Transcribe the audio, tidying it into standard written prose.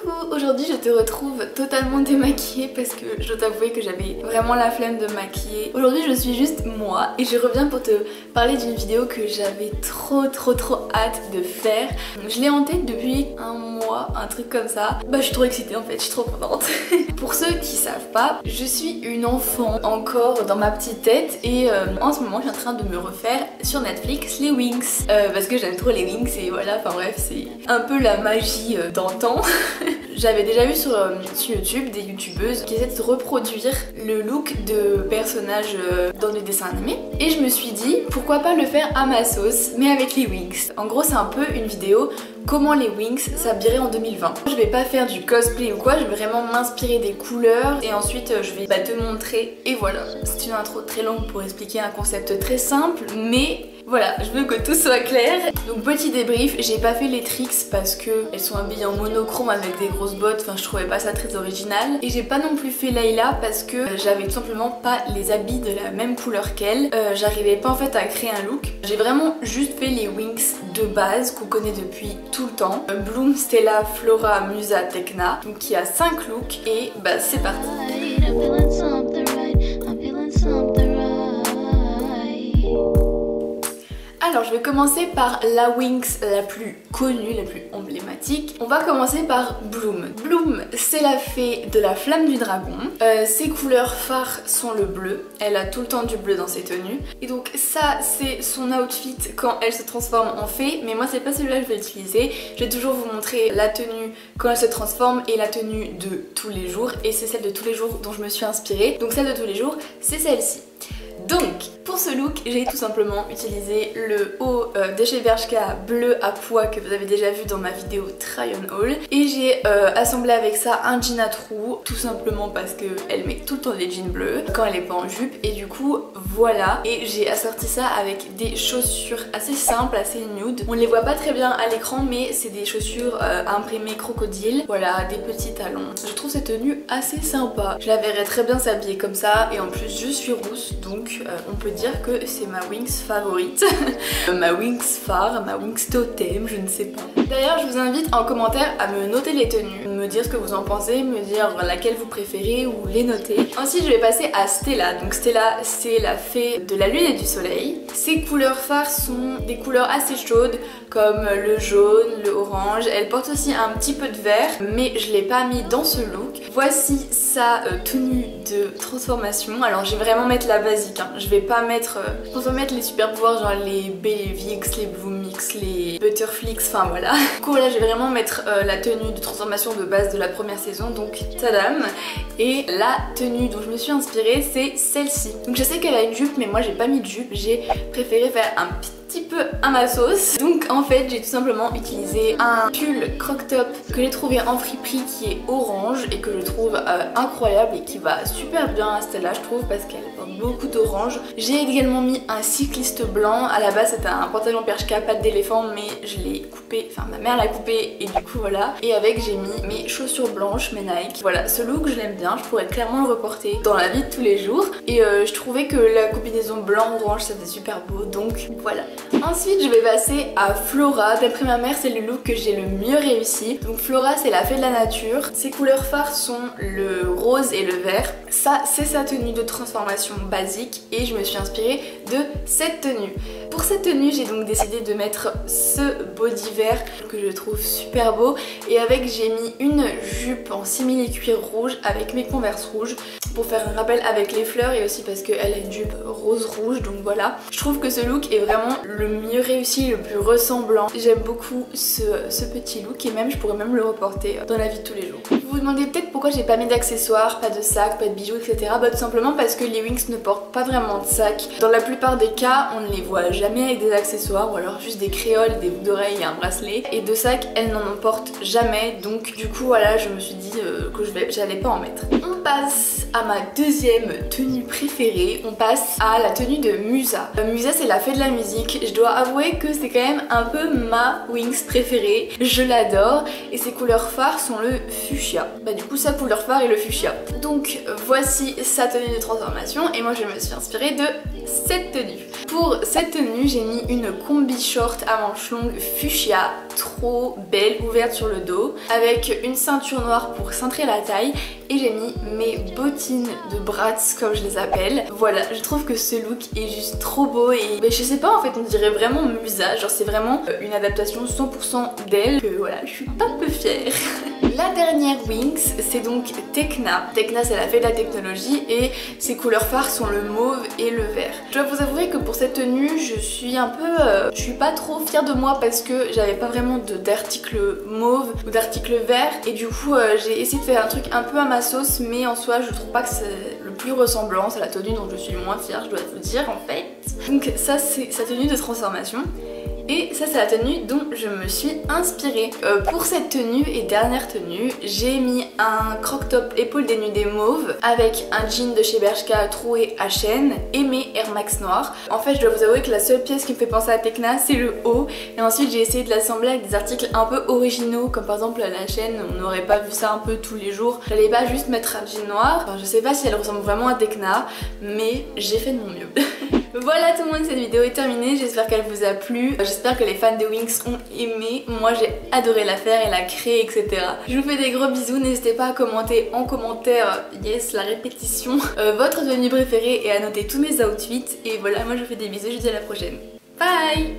Coucou, aujourd'hui je te retrouve totalement démaquillée parce que je dois t'avouer que j'avais vraiment la flemme de me maquiller. Aujourd'hui je suis juste moi et je reviens pour te parler d'une vidéo que j'avais trop hâte de faire. Je l'ai en tête depuis un mois, un truc comme ça. Bah je suis trop excitée en fait, je suis trop contente. Pour ceux qui savent pas, je suis une enfant encore dans ma petite tête et en ce moment je suis en train de me refaire sur Netflix les Winx parce que j'aime trop les Winx et voilà, enfin bref c'est un peu la magie d'antan. J'avais déjà vu sur YouTube des youtubeuses qui essaient de reproduire le look de personnages dans les dessins animés et je me suis dit pourquoi pas le faire à ma sauce mais avec les Winx. En gros c'est un peu une vidéo comment les Winx s'habilleraient en 2020. Je vais pas faire du cosplay ou quoi, je vais vraiment m'inspirer des couleurs et ensuite je vais te montrer et voilà. C'est une intro très longue pour expliquer un concept très simple mais voilà, je veux que tout soit clair. Donc petit débrief, j'ai pas fait les tricks parce que elles sont habillées en monochrome avec des grosses bottes, enfin je trouvais pas ça très original. Et j'ai pas non plus fait Layla parce que j'avais tout simplement pas les habits de la même couleur qu'elle. J'arrivais pas en fait à créer un look. J'ai vraiment juste fait les Winx de base qu'on connaît depuis tout le temps. Bloom, Stella, Flora, Musa, Tecna. Donc il y a 5 looks et bah c'est parti. Alors je vais commencer par la Winx la plus connue, la plus emblématique. On va commencer par Bloom. Bloom c'est la fée de la flamme du dragon. Ses couleurs phares sont le bleu. Elle a tout le temps du bleu dans ses tenues. Et donc ça c'est son outfit quand elle se transforme en fée. Mais moi c'est pas celui-là que je vais utiliser. Je vais toujours vous montrer la tenue quand elle se transforme et la tenue de tous les jours. Et c'est celle de tous les jours dont je me suis inspirée. Donc celle de tous les jours c'est celle-ci. Donc pour ce look j'ai tout simplement utilisé le haut de chez Bershka bleu à pois que vous avez déjà vu dans ma vidéo try on haul et j'ai assemblé avec ça un jean à trous tout simplement parce que elle met tout le temps des jeans bleus quand elle est pas en jupe et du coup voilà, et j'ai assorti ça avec des chaussures assez simples, assez nude. On les voit pas très bien à l'écran mais c'est des chaussures imprimées crocodile, voilà, des petits talons. Je trouve cette tenue assez sympa, je la verrais très bien s'habiller comme ça et en plus je suis rousse donc on peut dire que c'est ma Winx favorite. Ma Winx phare, ma Winx totem, je ne sais pas. D'ailleurs je vous invite en commentaire à me noter les tenues, me dire ce que vous en pensez, me dire laquelle vous préférez ou les noter. Ensuite je vais passer à Stella. Donc Stella c'est la fée de la lune et du soleil. Ses couleurs phares sont des couleurs assez chaudes comme le jaune, le orange. Elle porte aussi un petit peu de vert mais je l'ai pas mis dans ce look. Voici sa tenue de transformation. Alors je vais vraiment mettre la basique hein. Je vais pas mettre les super pouvoirs genre les Bellevix, les Bloomix, les Butterflix, enfin voilà. Du coup là je vais vraiment mettre la tenue de transformation de base de la première saison, donc tadam. Et la tenue dont je me suis inspirée c'est celle-ci. Donc je sais qu'elle a une jupe mais moi j'ai pas mis de jupe, j'ai préféré faire un petit peu à ma sauce. Donc en fait j'ai tout simplement utilisé un pull croc top que j'ai trouvé en friperie qui est orange et que je trouve incroyable et qui va super bien à Stella je trouve parce qu'elle porte beaucoup d'orange. J'ai également mis un cycliste blanc, à la base c'était un pantalon Bershka pattes d'éléphant mais je l'ai coupé, enfin ma mère l'a coupé et du coup voilà. Et avec j'ai mis mes chaussures blanches, mes Nike. Voilà, ce look je l'aime bien, je pourrais clairement le reporter dans la vie de tous les jours et je trouvais que la combinaison blanc-orange ça faisait super beau donc voilà. Ensuite je vais passer à Flora. D'après ma mère c'est le look que j'ai le mieux réussi. Donc Flora c'est la fée de la nature. Ses couleurs phares sont le rose et le vert. Ça c'est sa tenue de transformation basique et je me suis inspirée de cette tenue. Pour cette tenue j'ai donc décidé de mettre ce body vert que je trouve super beau et avec j'ai mis une jupe en simili cuir rouge avec mes Converse rouges pour faire un rappel avec les fleurs et aussi parce qu'elle a une jupe rose rouge donc voilà. Je trouve que ce look est vraiment le mieux réussi, le plus ressemblant. J'aime beaucoup ce petit look et même je pourrais même le reporter dans la vie de tous les jours. Vous vous demandez peut-être pourquoi j'ai pas mis d'accessoires, pas de sac, pas de bijoux etc. Bah tout simplement parce que les Winx ne portent pas vraiment de sac. Dans la plupart des cas on ne les voit jamais avec des accessoires ou alors juste des créoles, des boucles d'oreilles et un bracelet. Et de sac elles n'en portent jamais donc du coup voilà je me suis dit que j'allais pas en mettre. On passe à ma deuxième tenue préférée, on passe à la tenue de Musa. Musa c'est la fée de la musique, je dois avouer que c'est quand même un peu ma Winx préférée, je l'adore et ses couleurs phares sont le fuchsia. Bah du coup sa couleur phare est le fuchsia. Donc voici sa tenue de transformation et moi je me suis inspirée de cette tenue. Pour cette tenue, j'ai mis une combi short à manches longues fuchsia, trop belle, ouverte sur le dos, avec une ceinture noire pour cintrer la taille, et j'ai mis mes bottines de Bratz comme je les appelle. Voilà, je trouve que ce look est juste trop beau et je sais pas, en fait on dirait vraiment Musa, genre c'est vraiment une adaptation 100% d'elle, que voilà, je suis un peu fière. La dernière Winx, c'est donc Tekna. Tekna, c'est la fée de la technologie et ses couleurs phares sont le mauve et le vert. Je dois vous avouer que pour cette tenue, je suis un peu... je suis pas trop fière de moi parce que j'avais pas vraiment d'article mauve ou d'article vert et du coup j'ai essayé de faire un truc un peu à ma sauce, mais en soi je trouve pas que c'est le plus ressemblant, c'est la tenue dont je suis le moins fière, je dois vous dire en fait. Donc ça c'est sa tenue de transformation. Et ça c'est la tenue dont je me suis inspirée. Pour cette tenue et dernière tenue, j'ai mis un croc top épaule dénudée mauve avec un jean de chez Bershka troué à chaîne et mes Air Max noirs. En fait je dois vous avouer que la seule pièce qui me fait penser à Tekna c'est le haut, et ensuite j'ai essayé de l'assembler avec des articles un peu originaux comme par exemple la chaîne, on n'aurait pas vu ça un peu tous les jours. J'allais pas juste mettre un jean noir, enfin, je sais pas si elle ressemble vraiment à Tekna mais j'ai fait de mon mieux. Voilà tout le monde, cette vidéo est terminée, j'espère qu'elle vous a plu, j'espère que les fans de Winx ont aimé, moi j'ai adoré la faire et la créer, etc. Je vous fais des gros bisous, n'hésitez pas à commenter en commentaire, yes la répétition, votre tenue préférée et à noter tous mes outfits, et voilà, moi je vous fais des bisous, je vous dis à la prochaine. Bye.